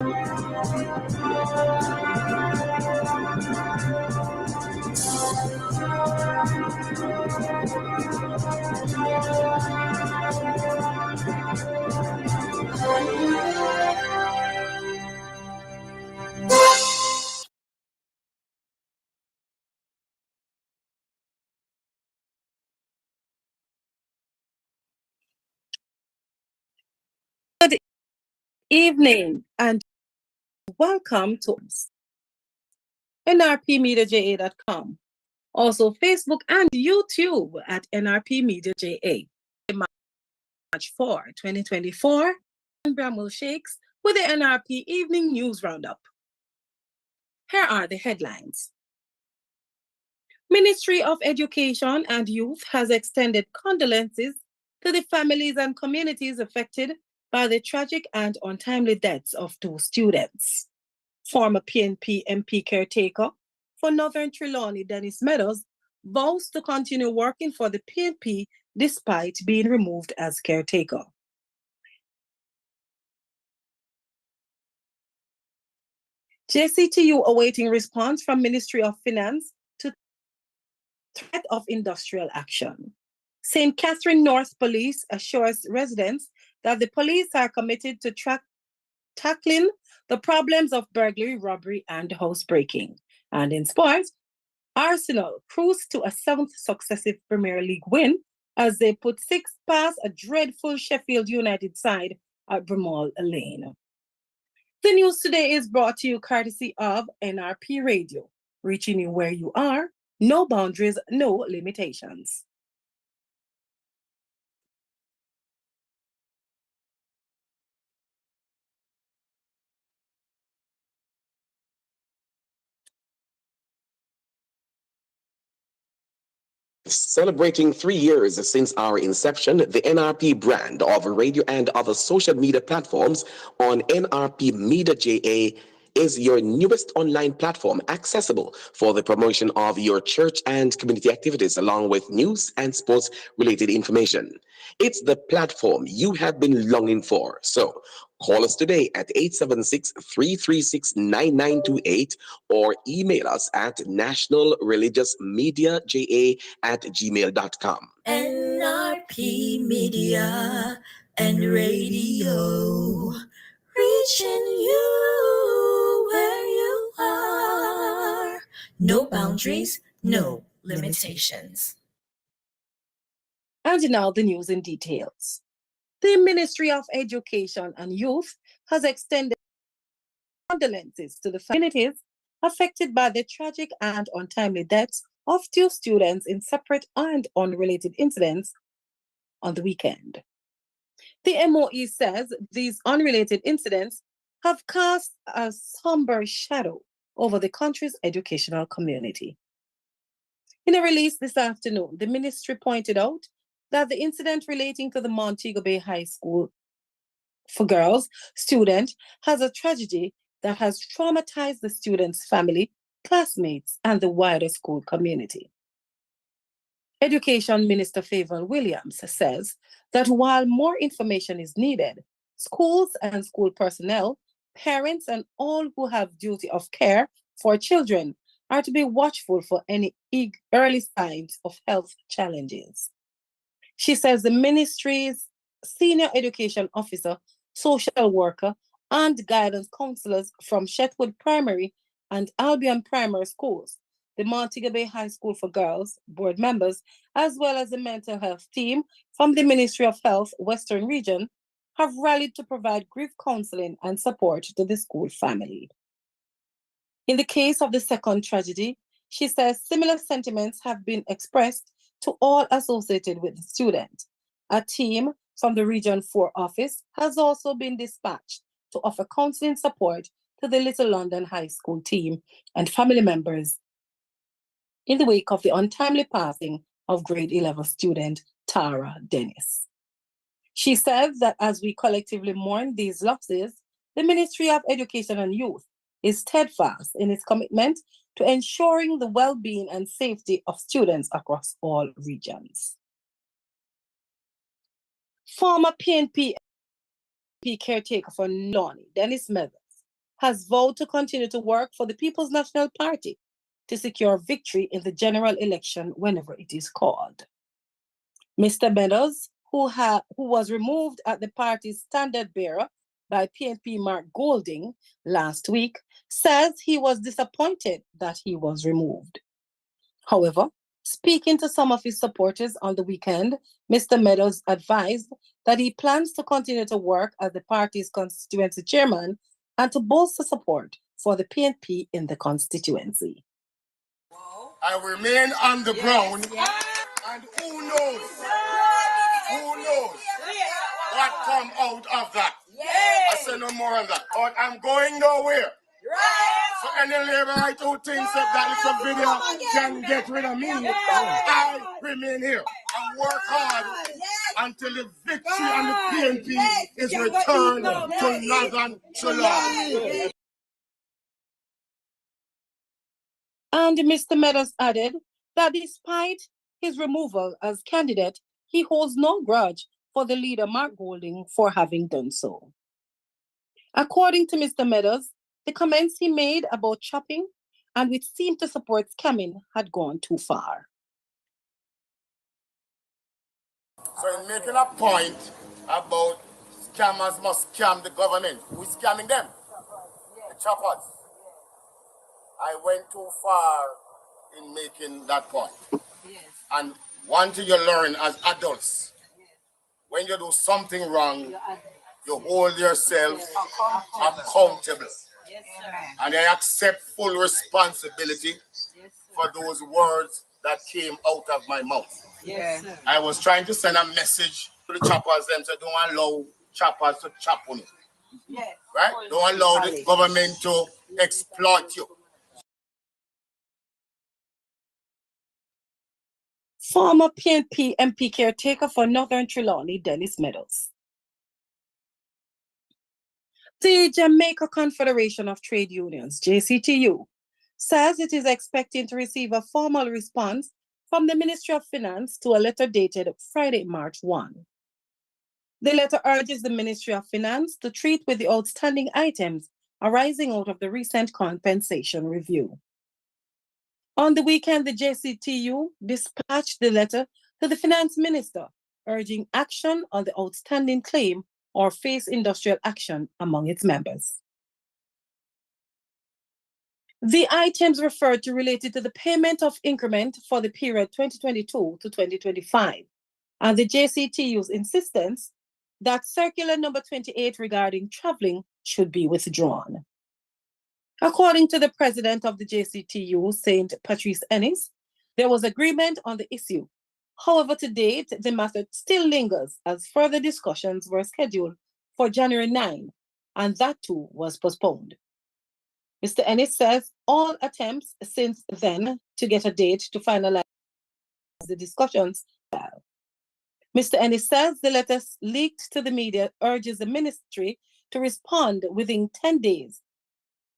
Good evening and welcome to nrpmediaja.com. Also Facebook and YouTube at nrpmediaja. March 4, 2024, and Bramwell Shakes with the NRP Evening News Roundup. Here are the headlines. Ministry of Education and Youth has extended condolences to the families and communities affected by the tragic and untimely deaths of 2 students. Former PNP MP caretaker for Northern Trelawney, Dennis Meadows, vows to continue working for the PNP despite being removed as caretaker. JCTU awaiting response from Ministry of Finance to threat of industrial action. St. Catherine North Police assures residents that the police are committed to tackling the problems of burglary, robbery, and housebreaking. And in sports, Arsenal cruised to a 7th successive Premier League win as they put 6 past a dreadful Sheffield United side at Bramall Lane. The news today is brought to you courtesy of NRP Radio, reaching you where you are, no boundaries, no limitations. Celebrating 3 years since our inception, the NRP brand of radio and other social media platforms on NRP Media JA is your newest online platform accessible for the promotion of your church and community activities along with news and sports related information. It's the platform you have been longing for. So call us today at 876-336-9928 or email us at nationalreligiousmedia@gmail.com. NRP Media and Radio, reaching you where you are. No boundaries, no limitations. And now the news in details. The Ministry of Education and Youth has extended condolences to the communities affected by the tragic and untimely deaths of 2 students in separate and unrelated incidents on the weekend. The MOE says these unrelated incidents have cast a somber shadow over the country's educational community. In a release this afternoon, the ministry pointed out that the incident relating to the Montego Bay High School for girls student has a tragedy that has traumatized the student's family, classmates, and the wider school community. Education Minister Favour Williams says that while more information is needed, schools and school personnel, parents, and all who have duty of care for children are to be watchful for any early signs of health challenges. She says the ministry's senior education officer, social worker, and guidance counselors from Shetwood Primary and Albion Primary Schools, the Montego Bay High School for Girls board members, as well as the mental health team from the Ministry of Health Western Region, have rallied to provide grief counseling and support to the school family. In the case of the second tragedy, she says similar sentiments have been expressed to all associated with the student. A team from the Region 4 office has also been dispatched to offer counseling support to the Little London High School team and family members in the wake of the untimely passing of grade 11 student Tara Dennis. She said that as we collectively mourn these losses, the Ministry of Education and Youth is steadfast in its commitment to ensuring the well-being and safety of students across all regions. Former PNP caretaker for Lonnie, Dennis Meadows, has vowed to continue to work for the People's National Party to secure victory in the general election whenever it is called. Mr. Meadows, who was removed as the party's standard bearer by PNP Mark Golding last week, says he was disappointed that he was removed. However, speaking to some of his supporters on the weekend, Mr. Meadows advised that he plans to continue to work as the party's constituency chairman and to bolster support for the PNP in the constituency. I remain on the ground, and who knows what come out of that. I say no more on that. But I'm going nowhere. So any Labourite who thinks that it's a video can get rid of me, I remain here and work hard until the victory and the PNP is returned to Northern July. And Mr. Meadows added that despite his removal as candidate, he holds no grudge for the leader Mark Golding for having done so. According to Mr. Meadows, the comments he made about chopping and which seemed to support scamming had gone too far. So in making a point about scammers must scam the government, who's scamming them? The choppers. I went too far in making that point. And one thing you learn as adults, when you do something wrong, you hold yourself accountable. And I accept full responsibility for those words that came out of my mouth. I was trying to send a message to the choppers and say, don't allow choppers to chop on you. Right? Don't allow the government to exploit you. Former PNP MP caretaker for Northern Trelawney, Dennis Meadows. The Jamaica Confederation of Trade Unions, JCTU, says it is expecting to receive a formal response from the Ministry of Finance to a letter dated Friday, March 1. The letter urges the Ministry of Finance to treat with the outstanding items arising out of the recent compensation review. On the weekend, the JCTU dispatched the letter to the Finance Minister, urging action on the outstanding claim or face industrial action among its members. The items referred to related to the payment of increment for the period 2022 to 2025, and the JCTU's insistence that Circular Number 28 regarding traveling should be withdrawn. According to the president of the JCTU, St. Patrice Ennis, there was agreement on the issue. However, to date, the matter still lingers as further discussions were scheduled for January 9, and that too was postponed. Mr. Ennis says all attempts since then to get a date to finalize the discussions failed. Mr. Ennis says the letter leaked to the media urges the ministry to respond within 10 days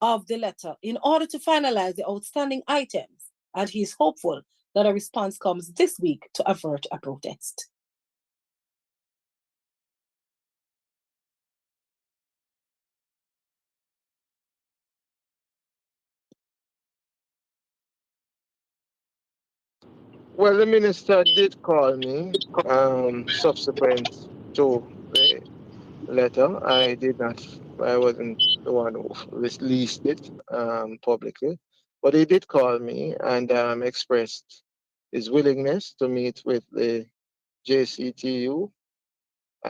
of the letter in order to finalize the outstanding items, and he is hopeful that a response comes this week to avert a protest. Well, the minister did call me subsequent to the letter. I wasn't the one who released it publicly, but he did call me and expressed his willingness to meet with the JCTU,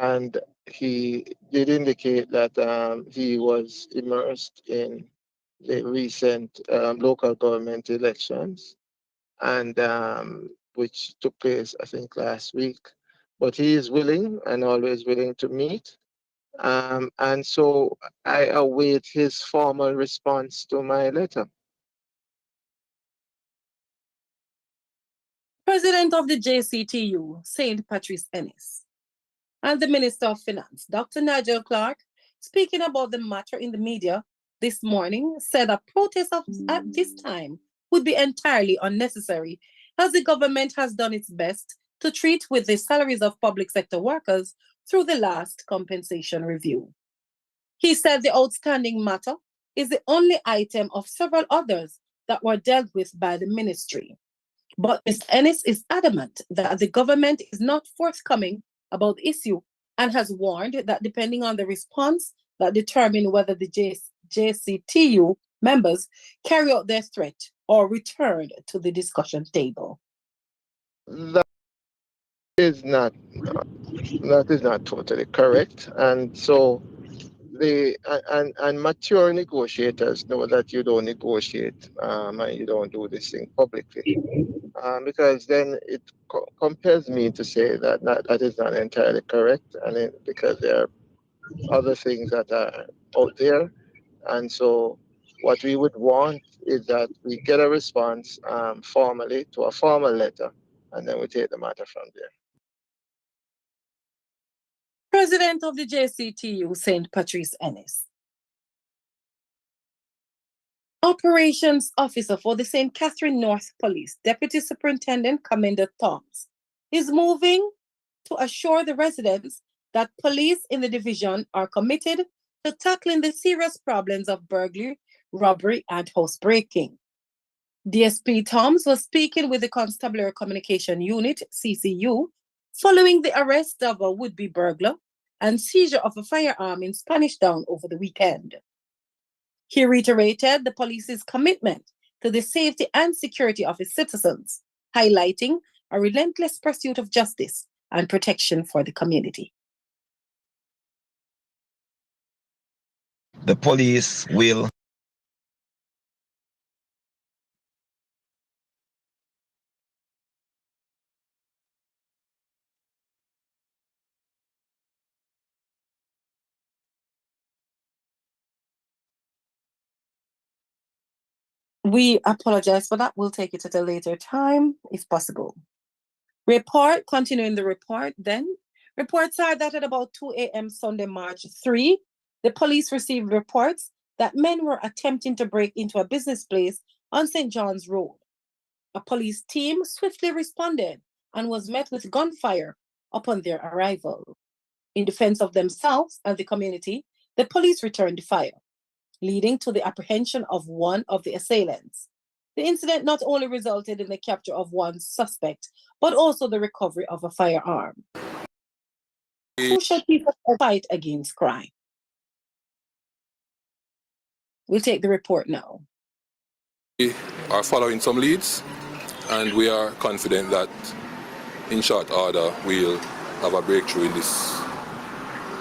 and he did indicate that he was immersed in the recent local government elections, and which took place, I think, last week. But he is willing and always willing to meet. And so I await his formal response to my letter. President of the JCTU, St. Patrice Ennis, and the Minister of Finance, Dr. Nigel Clark, speaking about the matter in the media this morning, said that protests at this time would be entirely unnecessary, as the government has done its best to treat with the salaries of public sector workers through the last compensation review. He said the outstanding matter is the only item of several others that were dealt with by the ministry. But Mr. Ennis is adamant that the government is not forthcoming about the issue and has warned that depending on the response that determine whether the JCTU members carry out their threat or return to the discussion table. That is not totally correct, and so and mature negotiators know that you don't negotiate and you don't do this thing publicly, because then it compels me to say that that is not entirely correct, and because there are other things that are out there, and so what we would want is that we get a response formally to a formal letter, and then we take the matter from there. President of the JCTU, St. Patrice Ennis. Operations Officer for the St. Catherine North Police, Deputy Superintendent Commander Thoms, is moving to assure the residents that police in the division are committed to tackling the serious problems of burglary, robbery, and housebreaking. DSP Thoms was speaking with the Constabulary Communication Unit, CCU, following the arrest of a would-be burglar and seizure of a firearm in Spanish Town over the weekend. He reiterated the police's commitment to the safety and security of its citizens, highlighting a relentless pursuit of justice and protection for the community. The police will We apologize for that. We'll take it at a later time, if possible. Continuing the report then. Reports are that at about 2 a.m. Sunday, March 3, the police received reports that men were attempting to break into a business place on St. John's Road. A police team swiftly responded and was met with gunfire upon their arrival. In defense of themselves and the community, the police returned the fire, leading to the apprehension of one of the assailants. The incident not only resulted in the capture of one suspect, but also the recovery of a firearm. Who should people fight against crime? We'll take the report now. We are following some leads, and we are confident that in short order we'll have a breakthrough in this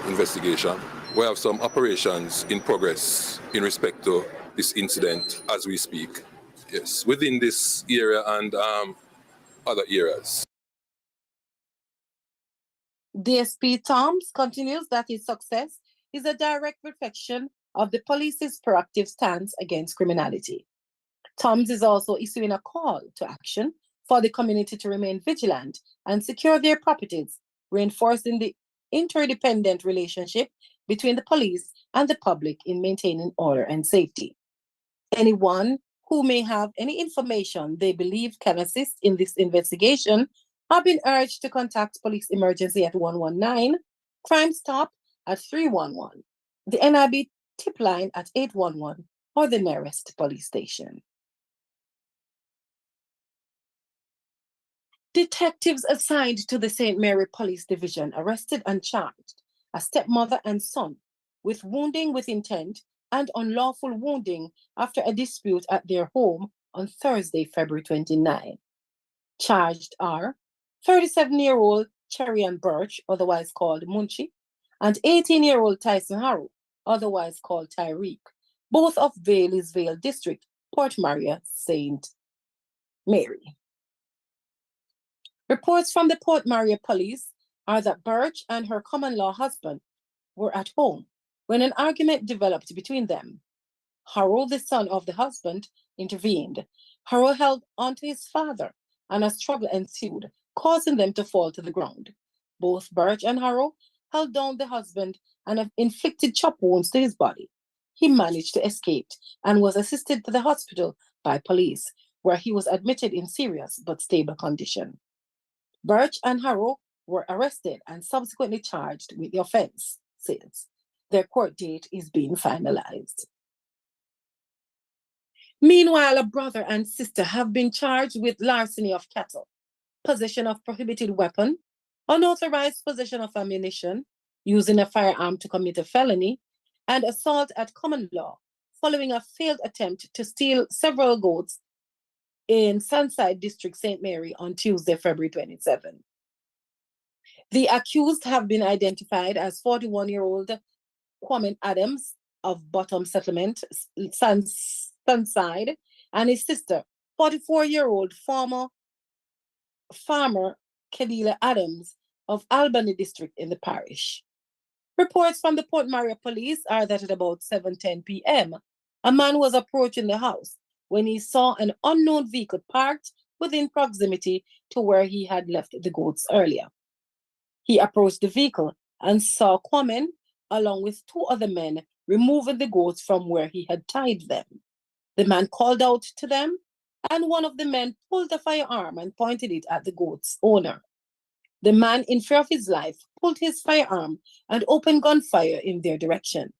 investigation. We have some operations in progress in respect to this incident as we speak. Yes, within this area and other areas. DSP Thoms continues that his success is a direct reflection of the police's proactive stance against criminality. Thoms is also issuing a call to action for the community to remain vigilant and secure their properties, reinforcing the interdependent relationship between the police and the public in maintaining order and safety. Anyone who may have any information they believe can assist in this investigation have been urged to contact Police Emergency at 119, Crime Stop at 311, the NRP tip line at 811, or the nearest police station. Detectives assigned to the St. Mary Police Division arrested and charged a stepmother and son with wounding with intent and unlawful wounding after a dispute at their home on Thursday, February 29. Charged are 37-year-old Cherian Birch, otherwise called Munchie, and 18-year-old Tyson Harrow, otherwise called Tyreek, both of Vale District, Port Maria, St. Mary. Reports from the Port Maria police are that Birch and her common-law husband were at home when an argument developed between them. Harrow, the son of the husband, intervened. Harrow held onto his father, and a struggle ensued, causing them to fall to the ground. Both Birch and Harrow held down the husband and have inflicted chop wounds to his body. He managed to escape and was assisted to the hospital by police, where he was admitted in serious but stable condition. Birch and Harrow were arrested and subsequently charged with the offense, since their court date is being finalized. Meanwhile, a brother and sister have been charged with larceny of cattle, possession of prohibited weapon, unauthorized possession of ammunition, using a firearm to commit a felony, and assault at common law, following a failed attempt to steal several goats in Sunside District, St. Mary, on Tuesday, February 27. The accused have been identified as 41-year-old Kwame Adams of Bottom Settlement, Sunside, and his sister, 44-year-old former farmer Kedila Adams of Albany District in the parish. Reports from the Port Maria police are that at about 7:10 p.m., a man was approaching the house when he saw an unknown vehicle parked within proximity to where he had left the goats earlier. He approached the vehicle and saw Kwame, along with two other men, removing the goats from where he had tied them. The man called out to them, and one of the men pulled a firearm and pointed it at the goat's owner. The man, in fear of his life, pulled his firearm and opened gunfire in their direction.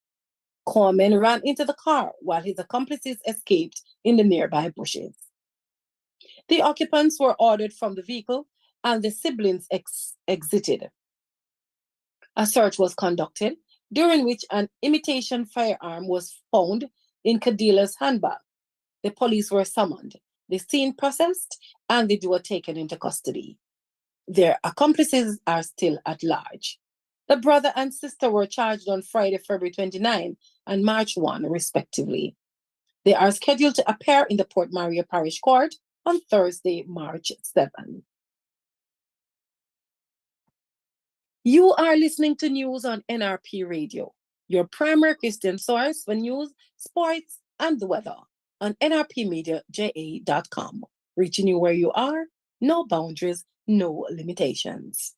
Corman ran into the car while his accomplices escaped in the nearby bushes. The occupants were ordered from the vehicle and the siblings exited. A search was conducted, during which an imitation firearm was found in Kadila's handbag. The police were summoned, the scene processed, and the duo taken into custody. Their accomplices are still at large. The brother and sister were charged on Friday, February 29 and March 1, respectively. They are scheduled to appear in the Port Maria Parish Court on Thursday, March 7. You are listening to news on NRP Radio, your primary Christian source for news, sports, and the weather on nrpmediaja.com. Reaching you where you are, no boundaries, no limitations.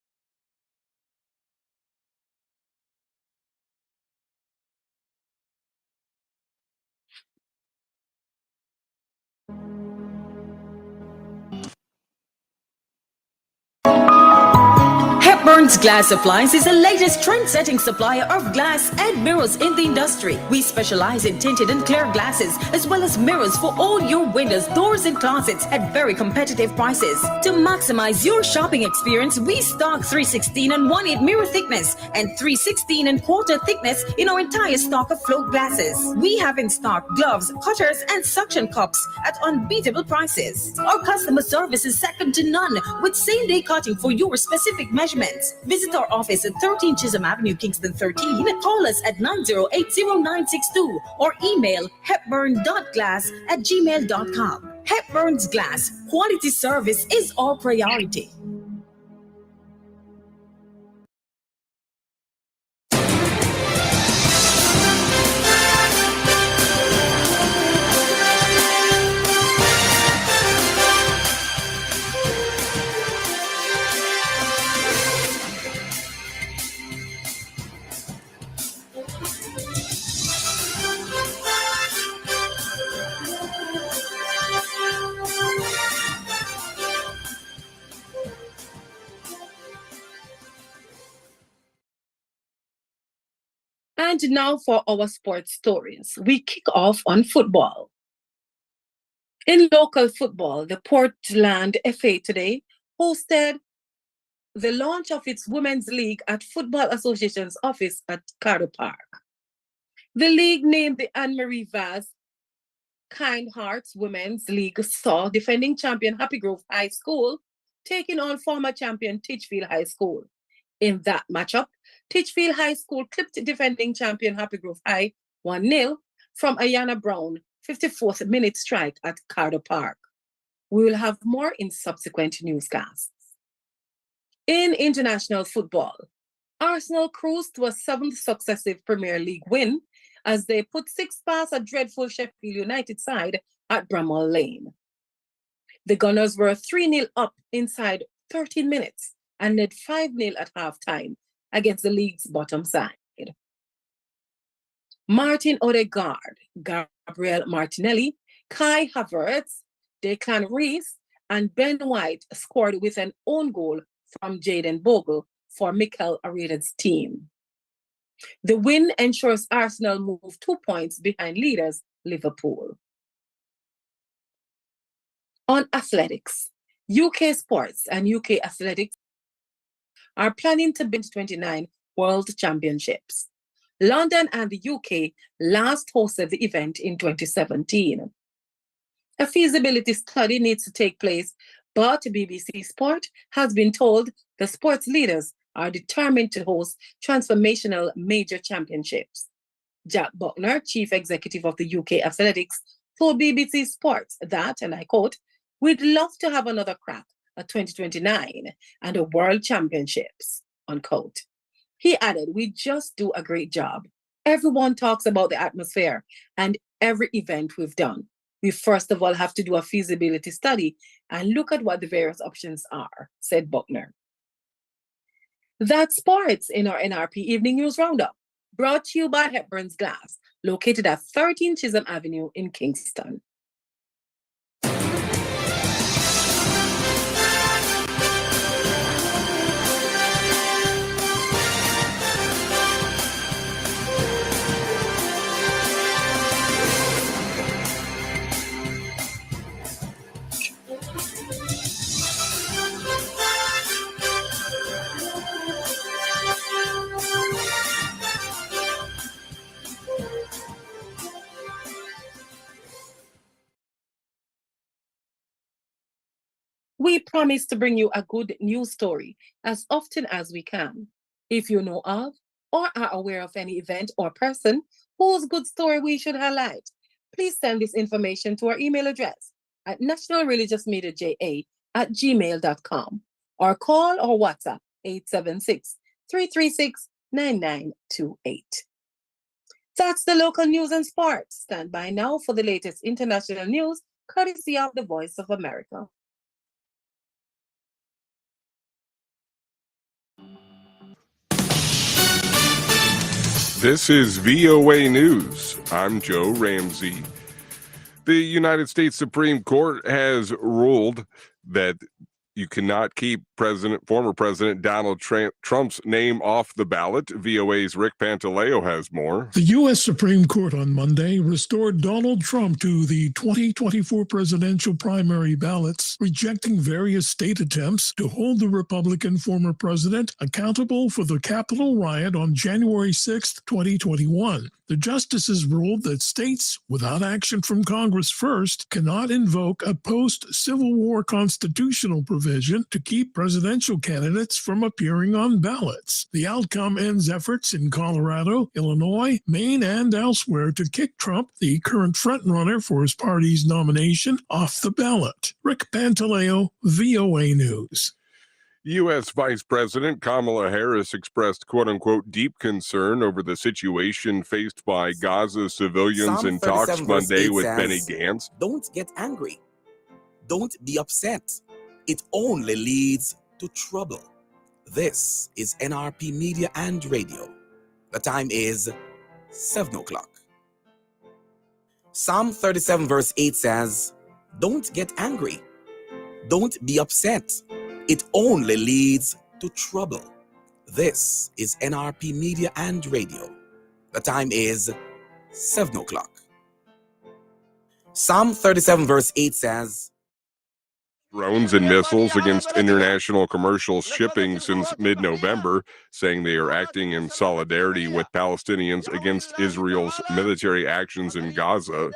Hepburn's Glass Supplies is the latest trend-setting supplier of glass and mirrors in the industry. We specialize in tinted and clear glasses, as well as mirrors for all your windows, doors, and closets at very competitive prices. To maximize your shopping experience, we stock 316 and 1/8 mirror thickness and 316 and quarter thickness in our entire stock of float glasses. We have in stock gloves, cutters, and suction cups at unbeatable prices. Our customer service is second to none, with same-day cutting for your specific measurements. Visit our office at 13 Chisholm Avenue, Kingston 13. Call us at 908-0962 or email hepburn.glass@gmail.com. Hepburn's Glass. Quality service is our priority. And now for our sports stories. We kick off on football. In local football, the Portland FA today hosted the launch of its Women's League at Football Association's office at Carter Park. The league, named the Anne-Marie Vaz Kind Hearts Women's League, saw defending champion Happy Grove High School taking on former champion Titchfield High School. In that matchup, Titchfield High School clipped defending champion Happy Grove High 1-0 from Ayana Brown 54th minute strike at Carter Park. We will have more in subsequent newscasts. In international football, Arsenal cruised to a 7th successive Premier League win as they put 6 past a dreadful Sheffield United side at Bramall Lane. The Gunners were 3-0 up inside 13 minutes and led 5-0 at halftime against the league's bottom side. Martin Odegaard, Gabriel Martinelli, Kai Havertz, Declan Reese, and Ben White scored with an own goal from Jaden Bogle for Mikel Arteta's team. The win ensures Arsenal move 2 points behind leaders Liverpool. On athletics, UK sports and UK athletics are planning to build 29 World Championships. London and the UK last hosted the event in 2017. A feasibility study needs to take place, but BBC Sport has been told the sports leaders are determined to host transformational major championships. Jack Buckner, chief executive of the UK Athletics, told BBC Sports that, and I quote, "We'd love to have another crack at 2029 and the World Championships," unquote. He added, "We just do a great job. Everyone talks about the atmosphere and every event we've done. We first of all have to do a feasibility study and look at what the various options are," said Buckner. That's sports in our NRP Evening News Roundup, brought to you by Hepburn's Glass, located at 13 Chisholm Avenue in Kingston. We promise to bring you a good news story as often as we can. If you know of or are aware of any event or person whose good story we should highlight, please send this information to our email address at nationalreligiousmedia@gmail.com or call or WhatsApp 876-336-9928. That's the local news and sports. Stand by now for the latest international news, courtesy of the Voice of America. This is VOA News. I'm Joe Ramsey. The United States Supreme Court has ruled that you cannot keep former President Donald Trump's name off the ballot. VOA's Rick Pantaleo has more. The U.S. Supreme Court on Monday restored Donald Trump to the 2024 presidential primary ballots, rejecting various state attempts to hold the Republican former president accountable for the Capitol riot on January 6, 2021. The justices ruled that states, without action from Congress first, cannot invoke a post-Civil War constitutional provision to keep presidential candidates from appearing on ballots. The outcome ends efforts in Colorado, Illinois, Maine, and elsewhere to kick Trump, the current frontrunner for his party's nomination, off the ballot. Rick Pantaleo, VOA News. U.S. Vice President Kamala Harris expressed quote-unquote deep concern over the situation faced by Gaza civilians in talks Monday with Benny Gantz. Don't get angry. Don't be upset. It only leads to trouble. This is NRP Media and Radio. The time is 7 o'clock. Psalm 37 verse 8 says, "Don't get angry. Don't be upset. It only leads to trouble." This is NRP Media and Radio. The time is 7 o'clock. Psalm 37 verse 8 says, drones and missiles against international commercial shipping since mid-November, saying they are acting in solidarity with Palestinians against Israel's military actions in Gaza.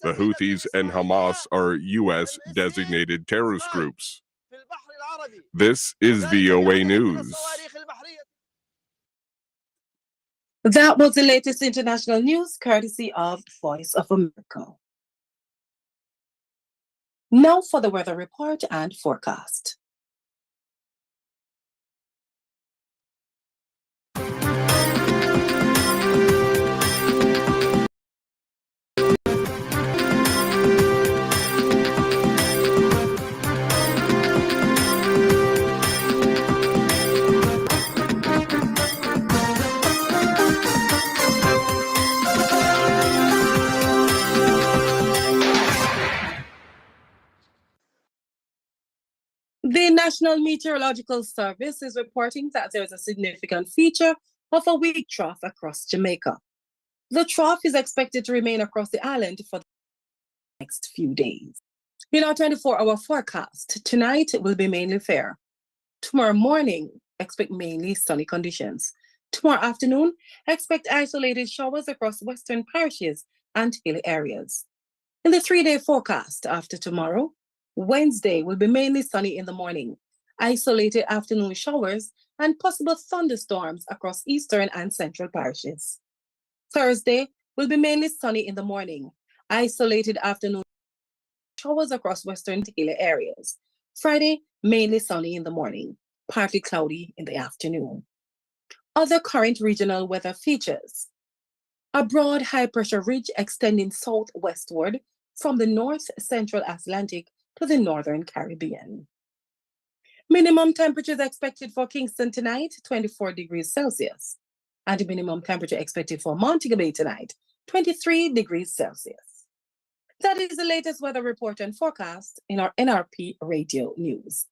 The Houthis and Hamas are U.S. designated terrorist groups. This is VOA News. That was the latest international news, courtesy of Voice of America. Now for the weather report and forecast. The National Meteorological Service is reporting that there is a significant feature of a weak trough across Jamaica. The trough is expected to remain across the island for the next few days. In our 24-hour forecast, tonight will be mainly fair. Tomorrow morning, expect mainly sunny conditions. Tomorrow afternoon, expect isolated showers across western parishes and hilly areas. In the 3-day forecast after tomorrow, Wednesday will be mainly sunny in the morning, isolated afternoon showers, and possible thunderstorms across eastern and central parishes. Thursday will be mainly sunny in the morning, isolated afternoon showers across western hilly areas. Friday, mainly sunny in the morning, partly cloudy in the afternoon. Other current regional weather features: a broad high-pressure ridge extending southwestward from the north-central Atlantic to the northern Caribbean. Minimum temperatures expected for Kingston tonight, 24 degrees Celsius. And minimum temperature expected for Montego Bay tonight, 23 degrees Celsius. That is the latest weather report and forecast in our NRP radio news.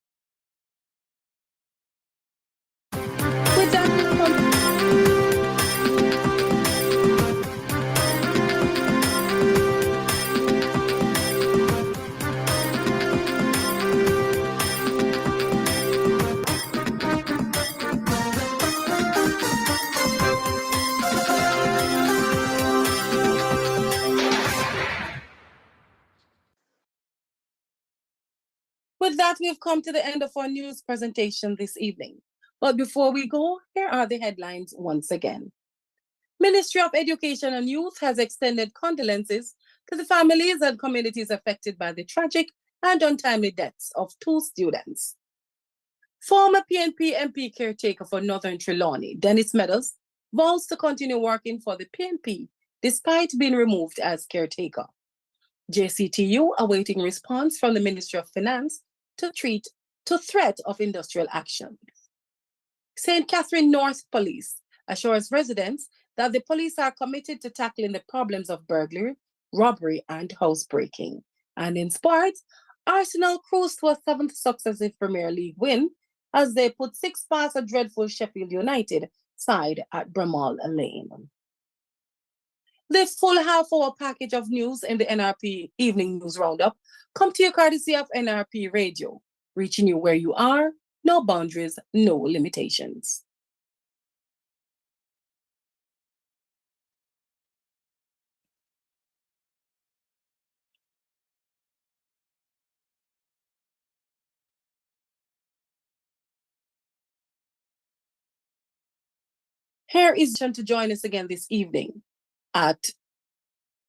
With that, we've come to the end of our news presentation this evening. But before we go, here are the headlines once again. Ministry of Education and Youth has extended condolences to the families and communities affected by the tragic and untimely deaths of 2 students. Former PNP MP caretaker for Northern Trelawney, Dennis Meadows, vows to continue working for the PNP despite being removed as caretaker. JCTU awaiting response from the Ministry of Finance to threat of industrial action. St. Catherine North Police assures residents that the police are committed to tackling the problems of burglary, robbery, and housebreaking. And in sports, Arsenal cruised to a 7th successive Premier League win as they put 6 past a dreadful Sheffield United side at Bramall Lane. The full half-hour package of news in the NRP Evening News Roundup come to you courtesy of NRP Radio, reaching you where you are, no boundaries, no limitations. Here is John to join us again this evening at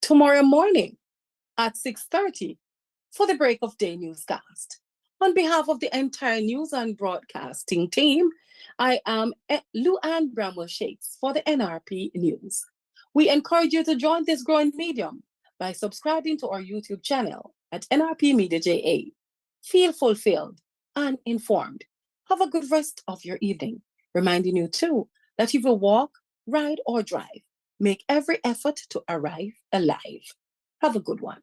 tomorrow morning at 6:30 for the Break of Day Newscast. On behalf of the entire news and broadcasting team, I am Luann Bramwell-Shakes for the NRP News. We encourage you to join this growing medium by subscribing to our YouTube channel at NRP Media JA. Feel fulfilled and informed. Have a good rest of your evening. Reminding you too that if you walk, ride, or drive, make every effort to arrive alive. Have a good one.